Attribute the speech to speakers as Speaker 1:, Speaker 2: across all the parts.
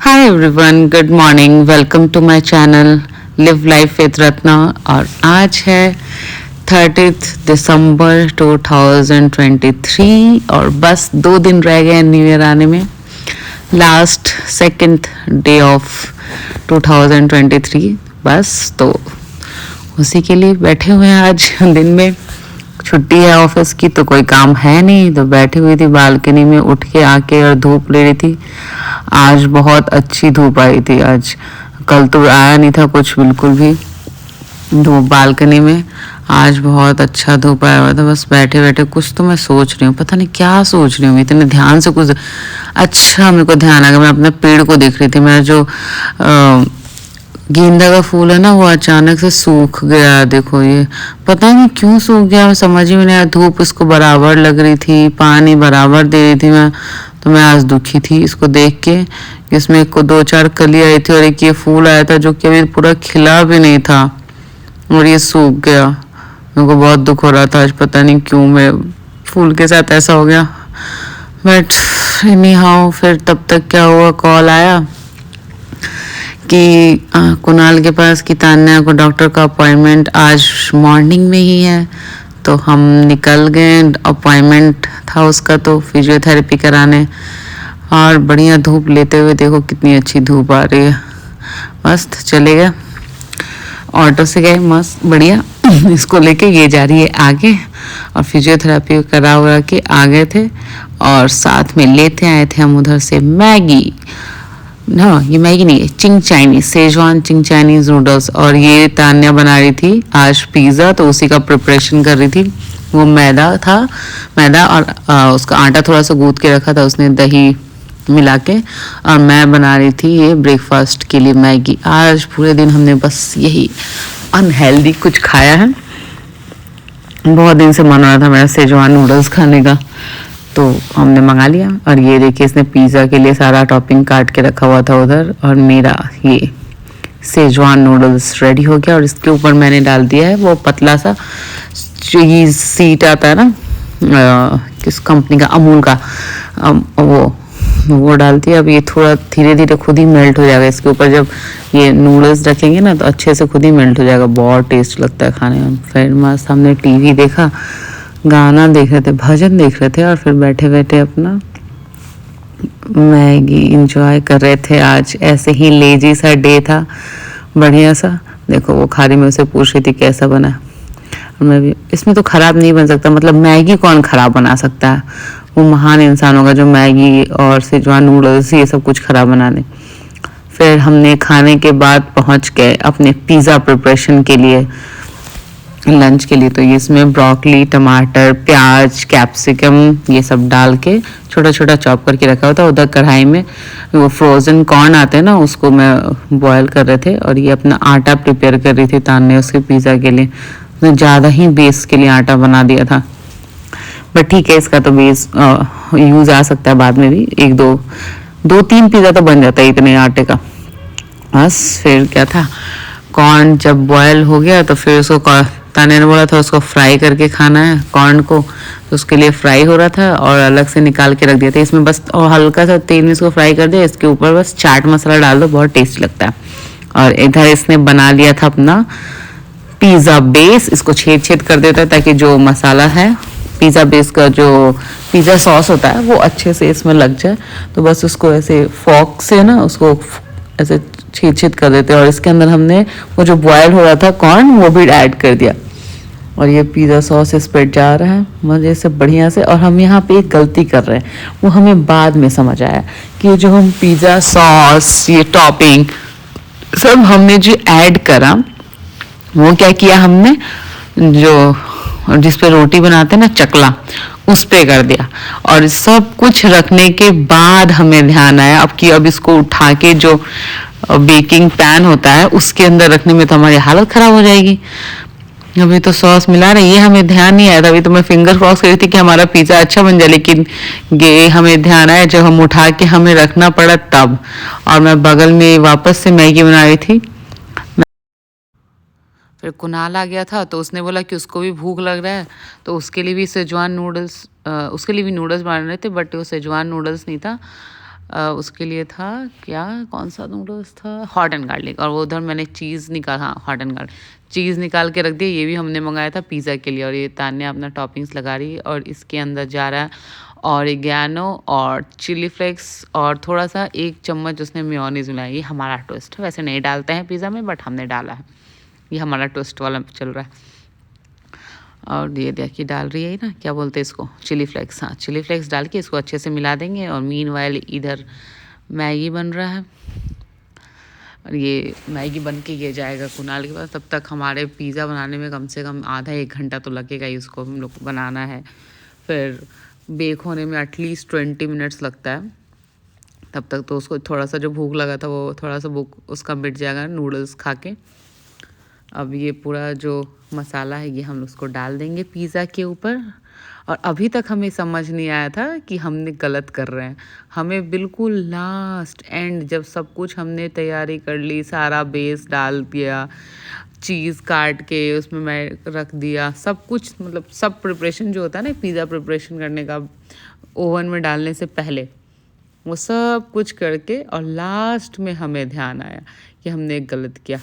Speaker 1: Hi everyone, good morning. Welcome to my channel live life with Ratna. और आज है 30 दिसंबर 2023 और बस 2 दिन रह गए न्यू ईयर आने में। लास्ट सेकंड डे ऑफ 2023 बस, तो उसी के लिए बैठे हुए हैं। आज दिन में छुट्टी है ऑफिस की तो कोई काम है नहीं, तो बैठी हुई थी बालकनी में, उठ के आके और धूप ले रही थी। आज बहुत अच्छी धूप आई थी। आज कल तो आया नहीं था कुछ बिल्कुल भी धूप बालकनी में। आज बहुत अच्छा धूप आया हुआ था। बस बैठे बैठे कुछ तो मैं सोच रही हूँ, पता नहीं क्या सोच रही हूँ, इतने ध्यान से कुछ। अच्छा, मेरे को ध्यान आ गया, मैं अपने पेड़ को देख रही थी। मेरा जो गेंदा का फूल है ना, वो अचानक से सूख गया। देखो, ये पता नहीं क्यों सूख गया, समझ ही में नहीं आया। धूप इसको बराबर लग रही थी, पानी बराबर दे रही थी मैं, तो मैं आज दुखी थी इसको देख के। इसमें एक को 2-4 कली आई थी और एक ये फूल आया था जो कि अभी पूरा खिला भी नहीं था और ये सूख गया। मेरे को बहुत दुख हो रहा था आज, पता नहीं क्यों मेरे फूल के साथ ऐसा हो गया। बट एनी हाउ, फिर तब तक क्या हुआ, कॉल आया कि कुणाल के पास कि तान्या को डॉक्टर का अपॉइंटमेंट आज मॉर्निंग में ही है। तो हम निकल गए, अपॉइंटमेंट था उसका तो फिजियोथेरेपी कराने। और बढ़िया धूप लेते हुए, देखो कितनी अच्छी धूप आ रही है। मस्त चले गए, ऑटो से गए, मस्त बढ़िया। इसको लेके ये जा रही है आगे, और फिजियोथेरेपी करा हुआ के आ गए थे। और साथ में लेते आए थे हम उधर से मैगी। ना, ये मैगी नहीं है, चिंग चाइनीज, सेजवान चिंग चाइनीज नूडल्स। और ये तान्या बना रही थी आज पिज़्ज़ा, तो उसी का प्रिपरेशन कर रही थी। वो मैदा था, मैदा और उसका आटा थोड़ा सा गूंथ के रखा था उसने, दही मिला के। और मैं बना रही थी ये ब्रेकफास्ट के लिए मैगी। आज पूरे दिन हमने बस यही अनहेल्दी कुछ खाया है। बहुत दिन से मन हो रहा था मेरा सेजवान नूडल्स खाने का, तो हमने मंगा लिया। और ये देखिए, इसने पिज़्ज़ा के लिए सारा टॉपिंग काट के रखा हुआ था उधर, और मेरा ये सेजवान नूडल्स रेडी हो गया। और इसके ऊपर मैंने डाल दिया है वो पतला सा चीज़ सीट आता है ना, किस कंपनी का, अमूल का, वो डालती है। अब ये थोड़ा धीरे धीरे खुद ही मेल्ट हो जाएगा इसके ऊपर। जब ये नूडल्स रखेंगे ना तो अच्छे से खुद ही मेल्ट हो जाएगा, बहुत टेस्ट लगता है खाने में। फिर मस्त हमने टीवी देखा, गाना देख रहे थे, भजन देख रहे थे, और फिर बैठे बैठे अपना मैगी इंजॉय कर रहे थे। आज ऐसे ही लेजी सा डे था, बढ़िया सा। देखो वो खारी में उसे पूछ रही थी कैसा बना, और मैं भी, इसमें तो ख़राब नहीं बन सकता, मतलब मैगी कौन ख़राब बना सकता है। वो महान इंसान होगा जो मैगी और सेजवान नूडल्स ये सब कुछ ख़राब बना दे। फिर हमने खाने के बाद पहुंच गए अपने पिज़्ज़ा प्रिपरेशन के लिए, लंच के लिए। तो ये इसमें ब्रोकली, टमाटर, प्याज, कैप्सिकम ये सब डाल के छोटा छोटा चॉप करके रखा हुआ था। उधर कढ़ाई में वो फ्रोज़न कॉर्न आते हैं ना, उसको मैं बॉयल कर रहे थे। और ये अपना आटा प्रिपेयर कर रही थी तान्या उसके पिज़्ज़ा के लिए। उसने ज़्यादा ही बेस के लिए आटा बना दिया था, बट ठीक है, इसका तो बेस यूज़ आ सकता है बाद में भी। 2-3 पिज़्ज़ा तो बन जाता है इतने आटे का। बस फिर क्या था, कॉर्न जब बॉयल हो गया तो फिर उसको, तान्या ने बोला था उसको फ्राई करके खाना है कॉर्न को, तो उसके लिए फ्राई हो रहा था और अलग से निकाल के रख दिया था। इसमें बस और हल्का सा तेल में इसको फ्राई कर दिया, इसके ऊपर बस चाट मसाला डाल दो, बहुत टेस्टी लगता है। और इधर इसने बना लिया था अपना पिज़्ज़ा बेस। इसको छेद छेद कर देता है ताकि जो मसाला है पिज़्ज़ा बेस का, जो पिज़्ज़ा सॉस होता है, वो अच्छे से इसमें लग जाए। तो बस उसको ऐसे फॉक से ना उसको ऐसे छेद छेद कर देते हैं। और इसके अंदर हमने वो जो बॉयल हो रहा था कॉर्न, वो भी ऐड कर दिया। और ये पिज़्ज़ा सॉस इस पर जा रहा है मज़े से बढ़िया से। और हम यहाँ पे एक गलती कर रहे हैं, वो हमें बाद में समझ आया कि जो हम पिज़्ज़ा सॉस, ये टॉपिंग सब हमने जो ऐड करा, वो क्या किया हमने, जो जिस पे रोटी बनाते हैं ना, चकला, उस पे कर दिया। और सब कुछ रखने के बाद हमें ध्यान आया अब कि अब इसको उठा के जो बेकिंग पैन होता है उसके अंदर रखने में तो हमारी हालत ख़राब हो जाएगी। अभी तो सॉस मिला रहे, ये हमें ध्यान नहीं आया था। अभी तो मैं फिंगर क्रॉस कर रही थी कि हमारा पिज़्ज़ा अच्छा बन जाए, लेकिन ये हमें ध्यान आया जब हम उठा के हमें रखना पड़ा तब। और मैं बगल में वापस से मैगी बना रही थी। फिर कुणाल आ गया था तो उसने बोला कि उसको भी भूख लग रहा है, तो उसके लिए भी सेजवान नूडल्स, उसके लिए भी नूडल्स बना रहे थे, बट वो सेजवान नूडल्स नहीं था, उसके लिए था क्या, कौन सा नूडल्स था, हॉट एंड गार्लिक। और वो उधर मैंने चीज़ निकाल, हाँ हॉट एंड गार्लिक चीज़ निकाल के रख दिया। ये भी हमने मंगाया था पिज़्ज़ा के लिए। और ये तान्या अपना टॉपिंग्स लगा रही है और इसके अंदर जा रहा है ऑरिगैनो और चिली फ्लेक्स और थोड़ा सा 1 चम्मच उसने मेयोनीज मिलाया। ये हमारा ट्विस्ट है, वैसे नहीं डालते हैं पिज़्ज़ा में बट हमने डाला है, ये हमारा ट्विस्ट वाला चल रहा है। और ये देखिए डाल रही है ना, क्या बोलते हैं इसको, चिली फ्लेक्स। हाँ चिली फ्लेक्स डाल के इसको अच्छे से मिला देंगे। और मीनवाइल इधर मैगी बन रहा है और ये मैगी बन के ये जाएगा कुणाल के पास। तब तक हमारे पिज़्ज़ा बनाने में कम से कम आधा 1 घंटा तो लगेगा ही, उसको हम लोग को बनाना है। फिर बेक होने में एटलीस्ट 20 मिनट्स लगता है। तब तक तो उसको थोड़ा सा जो भूख लगा था वो थोड़ा सा भूख उसका मिट जाएगा नूडल्स खा के। अब ये पूरा जो मसाला है ये हम उसको डाल देंगे पिज़्ज़ा के ऊपर। और अभी तक हमें समझ नहीं आया था कि हमने गलत कर रहे हैं। हमें बिल्कुल लास्ट एंड जब सब कुछ हमने तैयारी कर ली, सारा बेस डाल दिया, चीज़ काट के उसमें मैं रख दिया, सब कुछ मतलब सब प्रिपरेशन जो होता है ना पिज़्ज़ा प्रिपरेशन करने का ओवन में डालने से पहले, वो सब कुछ करके और लास्ट में हमें ध्यान आया कि हमने एक गलत किया।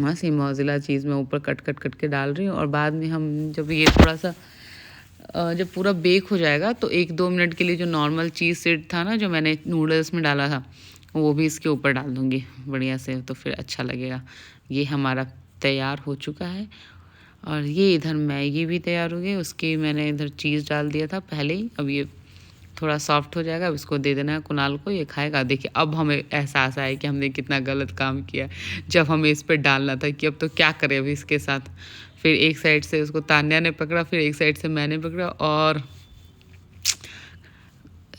Speaker 1: बस ये मोज़रेला चीज़ मैं ऊपर कट कट कट के डाल रही हूँ। और बाद में हम जब ये थोड़ा सा जब पूरा बेक हो जाएगा तो 1-2 मिनट के लिए जो नॉर्मल चीज़ सीड था ना जो मैंने नूडल्स में डाला था वो भी इसके ऊपर डाल दूँगी बढ़िया से, तो फिर अच्छा लगेगा। ये हमारा तैयार हो चुका है। और ये इधर मैगी भी तैयार हो गई, उसकी मैंने इधर चीज़ डाल दिया था पहले ही। अब ये थोड़ा सॉफ्ट हो जाएगा, अब इसको दे देना है कुणाल को, ये खाएगा। देखिए अब हमें एहसास आया कि हमने कितना गलत काम किया जब हमें इस पर डालना था कि अब तो क्या करें अभी इसके साथ। फिर एक साइड से उसको तान्या ने पकड़ा, फिर एक साइड से मैंने पकड़ा और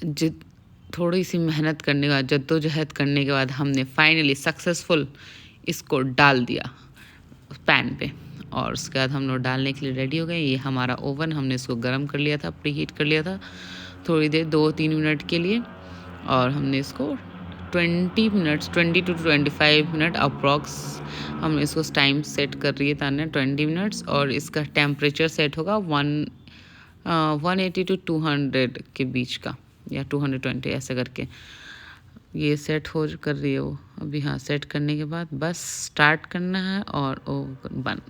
Speaker 1: जिद थोड़ी सी मेहनत करने के बाद, जद्दोजहद करने के बाद हमने फाइनली सक्सेसफुल इसको डाल दिया पैन पे। और उसके बाद हम लोग डालने के लिए रेडी हो गए। ये हमारा ओवन, हमने इसको गर्म कर लिया था, प्री हीट कर लिया था थोड़ी देर 2-3 मिनट के लिए। और हमने इसको 20 to 25 मिनट अप्रॉक्स हमने इसको टाइम सेट कर रही है तान्या 20 मिनट्स। और इसका टेम्परेचर सेट होगा 180 to 200 के बीच का या 220 ऐसे करके ये सेट हो कर रही है वो अभी। हाँ सेट करने के बाद बस स्टार्ट करना है और ओवन बन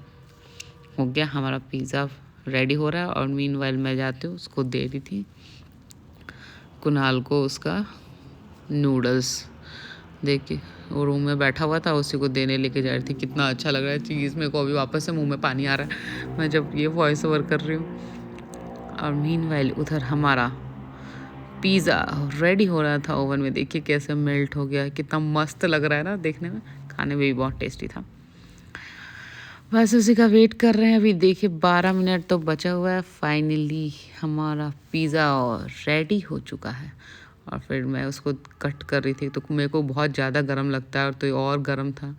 Speaker 1: हो गया। हमारा पिज़्ज़ा रेडी हो रहा है और मीनवाइल मैं जाती हूँ उसको दे रही थी कुणाल को उसका नूडल्स। देखिए वो रूम में बैठा हुआ था, उसी को देने लेके जा रही थी। कितना अच्छा लग रहा है चीज़, मेरे को अभी वापस से मुंह में पानी आ रहा है मैं जब ये वॉइस ओवर कर रही हूँ। और मीनवाइल उधर हमारा पिज़्ज़ा रेडी हो रहा था ओवन में। देखिए कैसे मेल्ट हो गया, कितना मस्त लग रहा है ना देखने में, खाने में भी बहुत टेस्टी था। बस उसी का वेट कर रहे हैं अभी। देखिए 12 मिनट तो बचा हुआ है। फाइनली हमारा पिज़्ज़ा रेडी हो चुका है। और फिर मैं उसको कट कर रही थी तो मेरे को बहुत ज़्यादा गर्म लगता है और तो ये और गर्म था,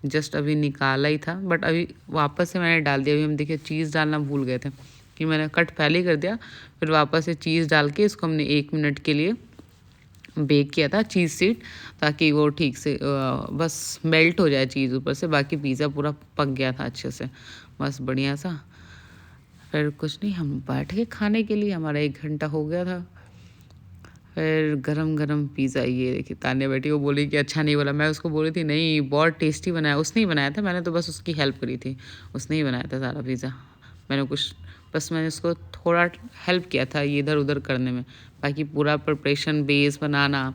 Speaker 1: जस्ट अभी निकाला ही था बट अभी वापस से मैंने डाल दिया। अभी हम देखिए चीज़ डालना भूल गए थे कि मैंने कट पहले ही कर दिया, फिर वापस से चीज़ डाल के इसको हमने 1 मिनट के लिए बेक किया था चीज़ सीट, ताकि वो ठीक से बस मेल्ट हो जाए चीज़ ऊपर से। बाकी पिज़्ज़ा पूरा पक गया था अच्छे से, बस बढ़िया सा। फिर कुछ नहीं, हम बैठ के खाने के लिए, हमारा 1 घंटा हो गया था। फिर गरम गरम पिज़्ज़ा, ये देखिए तान्या बैठी, वो बोली कि अच्छा नहीं बोला। मैं उसको बोली थी नहीं बहुत टेस्टी बनाया। उसने ही बनाया था, मैंने तो बस उसकी हेल्प करी थी। उसने ही बनाया था सारा पिज़्ज़ा, मैंने कुछ बस मैंने उसको थोड़ा हेल्प किया था ये इधर उधर करने में। बाकी पूरा प्रिपरेशन, बेस बनाना,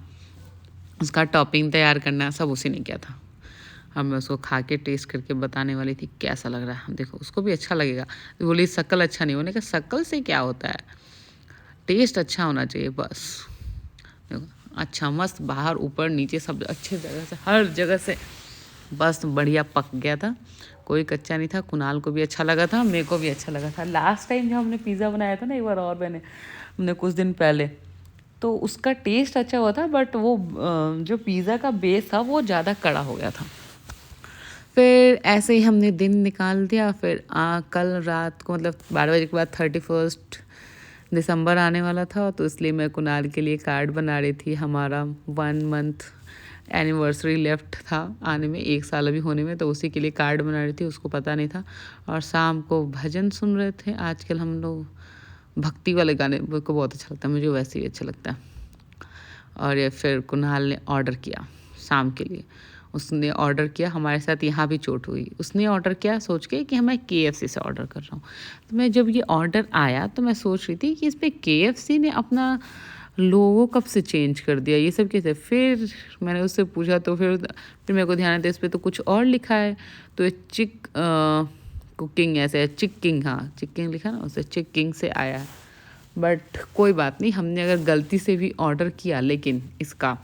Speaker 1: उसका टॉपिंग तैयार करना सब उसी ने किया था। अब मैं उसको खा के टेस्ट करके बताने वाली थी कैसा लग रहा है। देखो उसको भी अच्छा लगेगा। तो बोली शक्ल अच्छा नहीं होने का, शक्ल से क्या होता है, टेस्ट अच्छा होना चाहिए बस। देखो अच्छा मस्त बाहर ऊपर नीचे सब अच्छे जगह से, हर जगह से बस बढ़िया पक गया था, कोई कच्चा नहीं था। कुणाल को भी अच्छा लगा था, मेरे को भी अच्छा लगा था। लास्ट टाइम जब हमने पिज़्ज़ा बनाया था ना एक बार और हमने कुछ दिन पहले, तो उसका टेस्ट अच्छा हुआ था बट वो जो पिज़्ज़ा का बेस था वो ज़्यादा कड़ा हो गया था। फिर ऐसे ही हमने दिन निकाल दिया। फिर कल रात को मतलब 12 बजे के बाद 31 दिसंबर आने वाला था, तो इसलिए मैं कुणाल के लिए कार्ड बना रही थी। हमारा 1 मंथ एनिवर्सरी लेफ्ट था आने में, 1 साल अभी होने में, तो उसी के लिए कार्ड बना रही थी, उसको पता नहीं था। और शाम को भजन सुन रहे थे। आजकल हम लोग भक्ति वाले गाने को बहुत अच्छा लगता है, मुझे वैसे ही अच्छा लगता है। और ये फिर कुणाल ने ऑर्डर किया शाम के लिए। उसने ऑर्डर किया, हमारे साथ यहाँ भी चोट हुई। उसने ऑर्डर किया सोच के कि मैं KFC से ऑर्डर कर रहा हूँ। तो मैं जब ये ऑर्डर आया तो मैं सोच रही थी कि इस पे KFC ने अपना लोगो कब से चेंज कर दिया, ये सब कैसे। फिर मैंने उससे पूछा तो फिर मेरे को ध्यान आता इस पर तो कुछ और लिखा है। तो ये कुकिंग ऐसे है, चिकिंग, हाँ चिकिंग लिखा ना, उसे चिकिंग से आया है। बट कोई बात नहीं, हमने अगर गलती से भी ऑर्डर किया, लेकिन इसका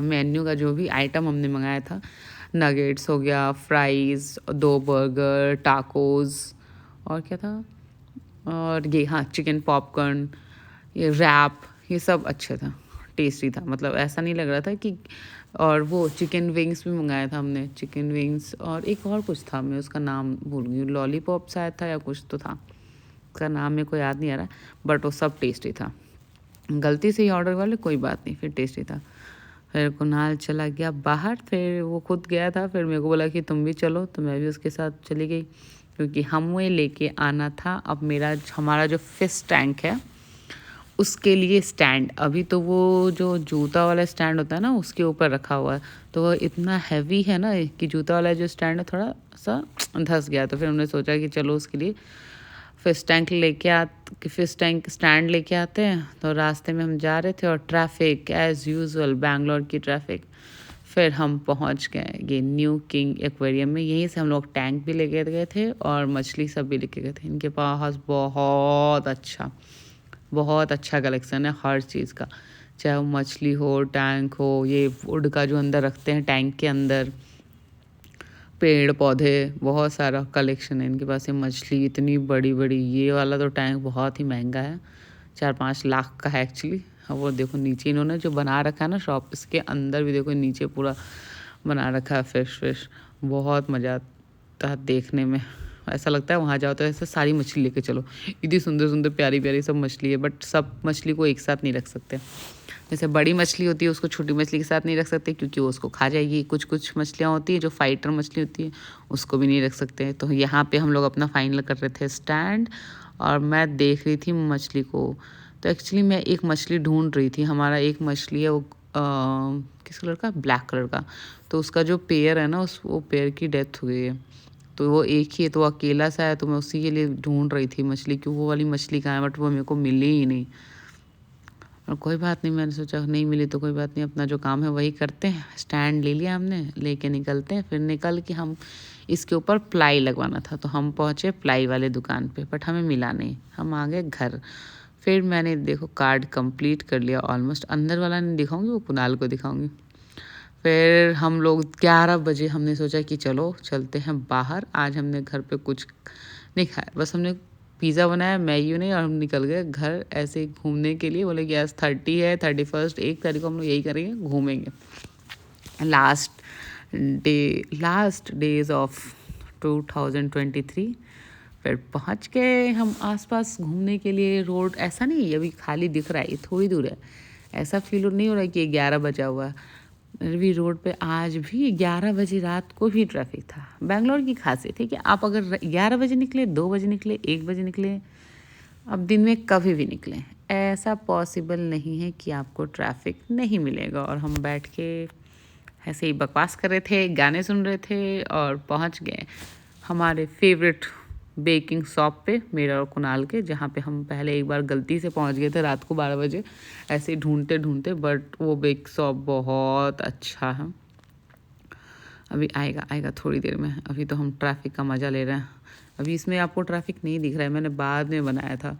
Speaker 1: मेन्यू का जो भी आइटम हमने मंगाया था, नगेट्स हो गया, फ्राइज़, 2 बर्गर, टाकोज़ और क्या था, और ये हाँ चिकन पॉपकॉर्न, ये रैप, ये सब अच्छा था, टेस्टी था। मतलब ऐसा नहीं लग रहा था कि, और वो चिकन विंग्स भी मंगाया था हमने, चिकन विंग्स और एक और कुछ था, मैं उसका नाम भूल गई, लॉलीपॉप शायद था या कुछ तो था, उसका नाम मेरे को याद नहीं आ रहा, बट वो सब टेस्टी था। गलती से ही ऑर्डर वाले कोई बात नहीं, फिर टेस्टी था। फिर कुणाल चला गया बाहर, फिर वो खुद गया था, फिर मेरे को बोला कि तुम भी चलो, तो मैं भी उसके साथ चली गई, क्योंकि हमें लेके आना था अब हमारा जो फिश टैंक है उसके लिए स्टैंड। अभी तो वो जो जूता वाला स्टैंड होता है ना उसके ऊपर रखा हुआ है, तो वो इतना हैवी है ना कि जूता वाला जो स्टैंड है थोड़ा सा धंस गया। तो फिर हमने सोचा कि चलो उसके लिए फिश टैंक स्टैंड लेके आते हैं। तो रास्ते में हम जा रहे थे और ट्रैफिक एज़ यूजुअल, बैंगलोर की ट्रैफिक। फिर हम पहुंच गए ये न्यू किंग एक्वेरियम में। यहीं से हम लोग टैंक भी लेके गए थे और मछली सब भी लेके गए थे। इनके पास बहुत अच्छा कलेक्शन है हर चीज़ का, चाहे वो मछली हो, टैंक हो, ये वुड का जो अंदर रखते हैं टैंक के अंदर, पेड़ पौधे, बहुत सारा कलेक्शन है इनके पास। ये मछली इतनी बड़ी बड़ी, ये वाला तो टैंक बहुत ही महंगा है, 4-5 लाख का है एक्चुअली। वो देखो नीचे इन्होंने जो बना रखा है ना शॉप, इसके अंदर भी देखो नीचे पूरा बना रखा है फिश। बहुत मज़ा आता है देखने में, ऐसा लगता है वहाँ जाओ तो ऐसे सारी मछली लेके चलो, इतनी सुंदर सुंदर प्यारी प्यारी सब मछली है। बट सब मछली को एक साथ नहीं रख सकते, जैसे बड़ी मछली होती है उसको छोटी मछली के साथ नहीं रख सकते क्योंकि वो उसको खा जाएगी। कुछ मछलियाँ होती है जो फाइटर मछली होती है, उसको भी नहीं रख सकते। तो यहाँ पे हम लोग अपना फाइनल कर रहे थे स्टैंड, और मैं देख रही थी मछली को। तो एक्चुअली मैं एक मछली ढूंढ रही थी, हमारा एक मछली है वो किस कलर का, ब्लैक कलर का। तो उसका जो पेयर है ना, वो पेयर की डेथ हो गई है, तो वो एक ही है, तो वो अकेला सा है। तो मैं उसी के लिए ढूंढ रही थी मछली, क्यों वो वाली मछली कहाँ है, बट वो मेरे को मिली ही नहीं। और कोई बात नहीं, मैंने सोचा नहीं मिली तो कोई बात नहीं, अपना जो काम है वही करते हैं। स्टैंड ले लिया हमने, लेके निकलते हैं। फिर निकल के हम इसके ऊपर प्लाई लगवाना था, तो हम पहुँचे प्लाई वाले दुकान पे, बट हमें मिला नहीं, हम आ गए घर। फिर मैंने देखो कार्ड कंप्लीट कर लिया ऑलमोस्ट। अंदर वाला नहीं दिखाऊंगी, वो कुणाल को दिखाऊंगी। फिर हम लोग 11 बजे हमने सोचा कि चलो चलते हैं बाहर। आज हमने घर पे कुछ नहीं खाया, बस हमने पिज़्ज़ा बनाया, मैगी नहीं, और हम निकल गए घर ऐसे ही घूमने के लिए। बोले कि आज 30 है, 31, 1 तारीख को हम लोग यही करेंगे, घूमेंगे। Last days of 2023। फिर पहुंच गए हम आसपास घूमने के लिए। रोड ऐसा नहीं है अभी खाली दिख रहा है, ये थोड़ी दूर है, ऐसा फील नहीं हो रहा है कि 11 बजा हुआ है। भी रोड पे आज भी 11 बजे रात को भी ट्रैफिक था। बैंगलोर की खासियत है कि आप अगर 11 बजे निकले, 2 बजे निकले, 1 बजे निकले, अब दिन में कभी भी निकले, ऐसा पॉसिबल नहीं है कि आपको ट्रैफिक नहीं मिलेगा। और हम बैठ के ऐसे ही बकवास कर रहे थे, गाने सुन रहे थे, और पहुंच गए हमारे फेवरेट बेकिंग शॉप पे, मेरा और कुणाल के, जहाँ पे हम पहले एक बार गलती से पहुँच गए थे रात को 12 बजे ऐसे ही ढूंढते ढूंढते। बट वो बेक शॉप बहुत अच्छा है। अभी आएगा थोड़ी देर में। अभी तो हम ट्रैफिक का मज़ा ले रहे हैं। अभी इसमें आपको ट्रैफिक नहीं दिख रहा है, मैंने बाद में बनाया था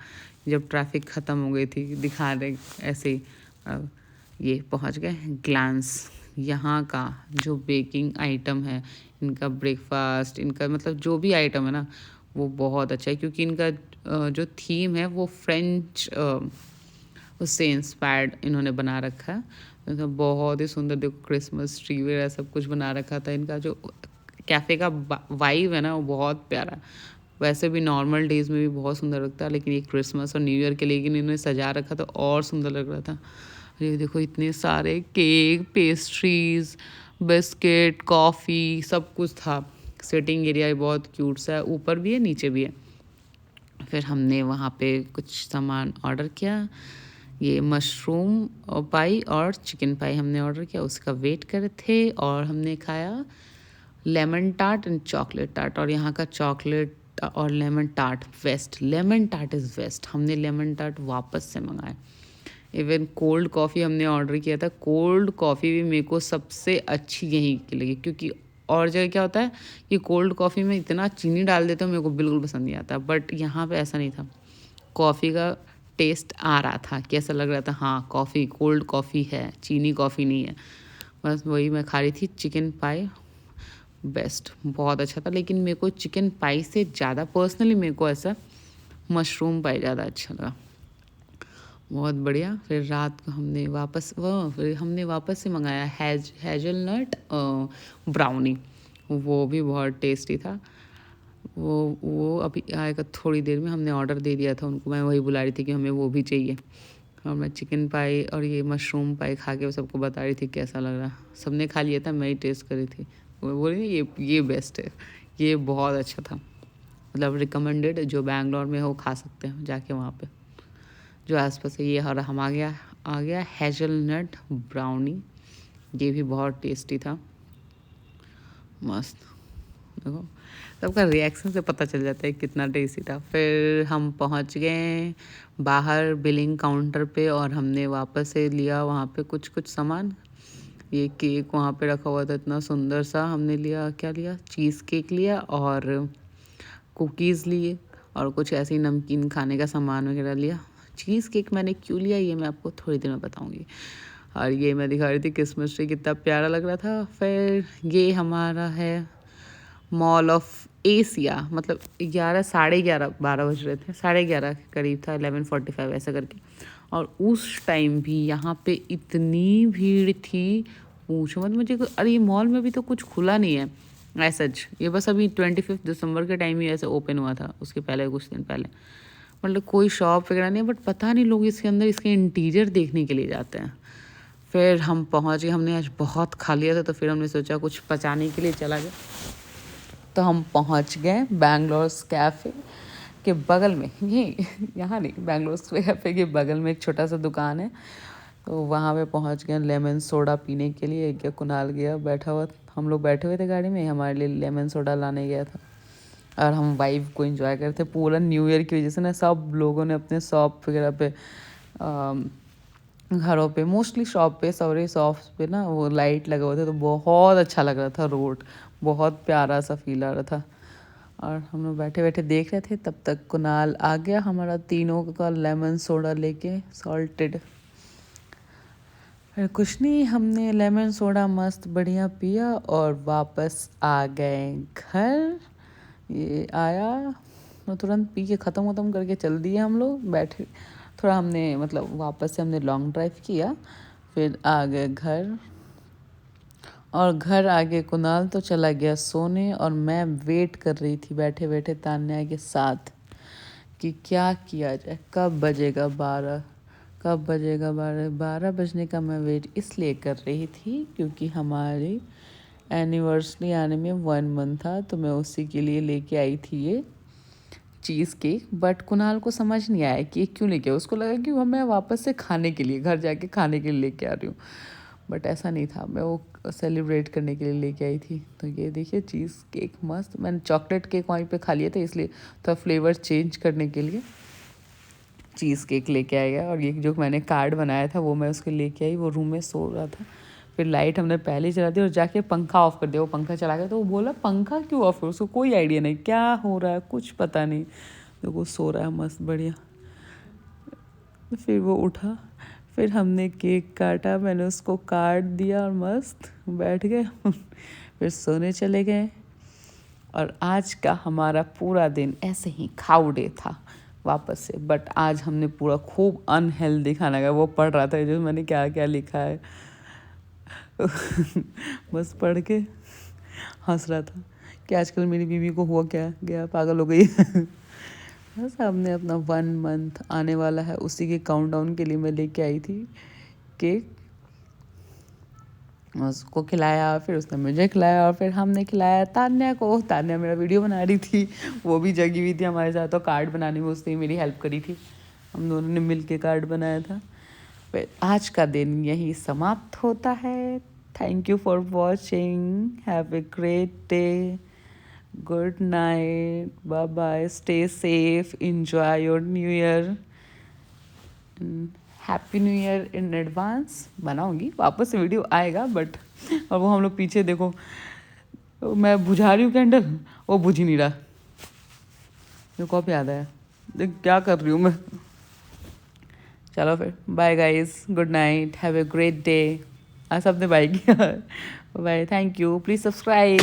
Speaker 1: जब ट्रैफिक ख़त्म हो गई थी, दिखा रहे ऐसे ही। अब ये पहुँच गए ग्लांस। यहाँ का जो बेकिंग आइटम है, इनका ब्रेकफास्ट, इनका मतलब जो भी आइटम है ना, वो बहुत अच्छा है, क्योंकि इनका जो थीम है वो फ्रेंच उससे इंस्पायर्ड इन्होंने बना रखा है। तो बहुत ही सुंदर, देखो क्रिसमस ट्री वगैरह सब कुछ बना रखा था। इनका जो कैफ़े का वाइब है ना, वो बहुत प्यारा है। वैसे भी नॉर्मल डेज़ में भी बहुत सुंदर लगता है, लेकिन ये क्रिसमस और न्यू ईयर के लिए इन्होंने सजा रखा था, और सुंदर लग रहा था। ये देखो इतने सारे केक, पेस्ट्रीज़, बिस्किट, कॉफ़ी, सब कुछ था। सिटिंग एरिया बहुत क्यूट सा है, ऊपर भी है नीचे भी है। फिर हमने वहाँ पे कुछ सामान ऑर्डर किया। ये मशरूम पाई और चिकन पाई हमने ऑर्डर किया, उसका वेट कर रहे थे। और हमने खाया lemon tart and chocolate tart, और यहाँ का चॉकलेट और lemon tart best, lemon tart is best. हमने लेमन टार्ट वापस से मंगाया। इवन कोल्ड कॉफ़ी हमने ऑर्डर किया था, कोल्ड कॉफ़ी भी मेरे को सबसे अच्छी यहीं की लगी, क्योंकि और जगह क्या होता है कि कोल्ड कॉफ़ी में इतना चीनी डाल देते हो, मेरे को बिल्कुल पसंद नहीं आता, बट यहाँ पे ऐसा नहीं था। कॉफ़ी का टेस्ट आ रहा था, कैसा लग रहा था, हाँ कॉफ़ी कोल्ड कॉफ़ी है, चीनी कॉफ़ी नहीं है। बस वही मैं खा रही थी। चिकन पाई बेस्ट, बहुत अच्छा था। लेकिन मेरे को चिकन पाई से ज़्यादा पर्सनली मेरे को ऐसा मशरूम पाई ज़्यादा अच्छा लगा, बहुत बढ़िया। फिर रात को फिर हमने वापस से मंगाया हेजलनट ब्राउनी, वो भी बहुत टेस्टी था। वो अभी आएगा थोड़ी देर में, हमने ऑर्डर दे दिया था उनको, मैं वही बुला रही थी कि हमें वो भी चाहिए। और मैं चिकन पाई और ये मशरूम पाई खा के सबको बता रही थी कैसा लग रहा। सबने खा लिया था, मैं ही टेस्ट कर रही थी। वो बोल रही ये बेस्ट है, ये बहुत अच्छा था, मतलब रिकमेंडेड, जो बैंगलोर में हो खा सकते हैं जाके वहाँ पे जो आसपास है। ये और हम आ गया हेजलनट ब्राउनी, ये भी बहुत टेस्टी था, मस्त। देखो सबका रिएक्शन से पता चल जाता है कितना टेस्टी था। फिर हम पहुंच गए बाहर बिलिंग काउंटर पे, और हमने वापस से लिया वहाँ पे कुछ कुछ सामान। ये केक वहाँ पे रखा हुआ था इतना सुंदर सा, हमने लिया, क्या लिया, चीज़ केक लिया और कुकीज़ लिए, और कुछ ऐसे ही नमकीन खाने का सामान वगैरह लिया। चीज़ केक मैंने क्यों लिया ये मैं आपको थोड़ी देर में बताऊंगी। और ये मैं दिखा रही थी क्रिसमस ट्री, कितना प्यारा लग रहा था। फिर ये हमारा है मॉल ऑफ एशिया, मतलब 11 साढ़े 11 12 बज रहे थे, साढ़े 11 के करीब था, 11:45 ऐसा करके। और उस टाइम भी यहाँ पे इतनी भीड़ थी, पूछो मत मुझे। अरे ये मॉल में भी तो कुछ खुला नहीं है ऐसा, ये बस अभी 25 दिसंबर के टाइम ही ऐसे ओपन हुआ था, उसके पहले कुछ दिन पहले, मतलब कोई शॉप वगैरह नहीं है। बट पता नहीं लोग इसके अंदर इसके इंटीरियर देखने के लिए जाते हैं। फिर हम पहुँच गए, हमने आज बहुत खा लिया था, तो फिर हमने सोचा कुछ पचाने के लिए चला गया। तो हम पहुंच गए बैंगलोर कैफ़े के बगल में, ये यहाँ नहीं, बैंगलोर कैफ़े के बगल में एक छोटा सा दुकान है, तो वहाँ पे पहुंच गए लेमन सोडा पीने के लिए। क्या कुणाल गया बैठा हुआ, हम लोग बैठे हुए थे गाड़ी में, हमारे लिए लेमन सोडा लाने गया था। और हम वाइब को एंजॉय करते, पूरा न्यू ईयर की वजह से ना सब लोगों ने अपने शॉप वगैरह पे घरों पे, मोस्टली शॉप पे, सारे शॉप्स पे ना वो लाइट लगा हुआ था, तो बहुत अच्छा लग रहा था, रोड बहुत प्यारा सा फील आ रहा था। और हम लोग बैठे बैठे देख रहे थे, तब तक कुणाल आ गया हमारा तीनों का लेमन सोडा लेके सॉल्टेड। फिर कुछ नहीं, हमने लेमन सोडा मस्त बढ़िया पिया और वापस आ गए घर। ये आया तो तुरंत पी के ख़त्म करके चल दिए हम लोग। बैठे थोड़ा हमने मतलब वापस से हमने लॉन्ग ड्राइव किया, फिर आ गए घर। और घर आगे कुणाल तो चला गया सोने, और मैं वेट कर रही थी बैठे बैठे तान्या के साथ कि क्या किया जाए, कब बजेगा 12, कब बजेगा 12। 12 बजने का मैं वेट इसलिए कर रही थी क्योंकि हमारी एनिवर्सरी आने में 1 मंथ था, तो मैं उसी के लिए लेके आई थी ये चीज़ केक। बट कुणाल को समझ नहीं आया कि क्यों लेके, उसको लगा कि वो मैं वापस से खाने के लिए, घर जाके खाने के लिए लेके आ रही हूँ। बट ऐसा नहीं था, मैं वो सेलिब्रेट करने के लिए लेके आई थी। तो ये देखिए चीज़ केक मस्त, मैंने चॉकलेट केक वहीं पे खा लिए थे, इसलिए थोड़ा फ्लेवर चेंज करने के लिए चीज़ केक लेके आएगा। और ये जो मैंने कार्ड बनाया था वो मैं उसके लेके आई, वो रूम में सो रहा था। फिर लाइट हमने पहले ही चला दी और जाके पंखा ऑफ़ कर दिया। वो पंखा चला गया, तो वो बोला पंखा क्यों ऑफ है, उसको कोई आइडिया नहीं क्या हो रहा है, कुछ पता नहीं, तो वो सो रहा है मस्त बढ़िया। फिर वो उठा, फिर हमने केक काटा, मैंने उसको काट दिया और मस्त बैठ गए फिर सोने चले गए। और आज का हमारा पूरा दिन ऐसे ही खाऊ डे था वापस से। बट आज हमने पूरा खूब अनहेल्दी खाना खाया। वो पढ़ रहा था जो मैंने क्या क्या लिखा है बस पढ़ के हंस रहा था कि आजकल मेरी बीवी को हुआ क्या गया, पागल हो गई बस हमने अपना 1 मंथ आने वाला है, उसी के काउंटडाउन के लिए मैं लेके आई थी केक। उसको खिलाया, फिर उसने मुझे खिलाया, और फिर हमने खिलाया तान्या को। तान्या मेरा वीडियो बना रही थी, वो भी जगी हुई थी हमारे साथ, तो कार्ड बनाने में उसने मेरी हेल्प करी थी, हम दोनों ने मिल के कार्ड बनाया था। फिर आज का दिन यही समाप्त होता है। Thank you for watching, have a great day, good night, bye bye, stay safe, enjoy your new year, happy new year in advance. बनाऊंगी वापस से वीडियो आएगा बट, और वो हम लोग पीछे देखो, मैं बुझा रही हूँ कैंडल, वो बुझ ही नहीं रहा। मेरे को अब याद आया, देख क्या कर रही हूँ मैं। चलो फिर bye guys, good night, have a great day. आज सबने बाय किया। Bye, thank you, please subscribe.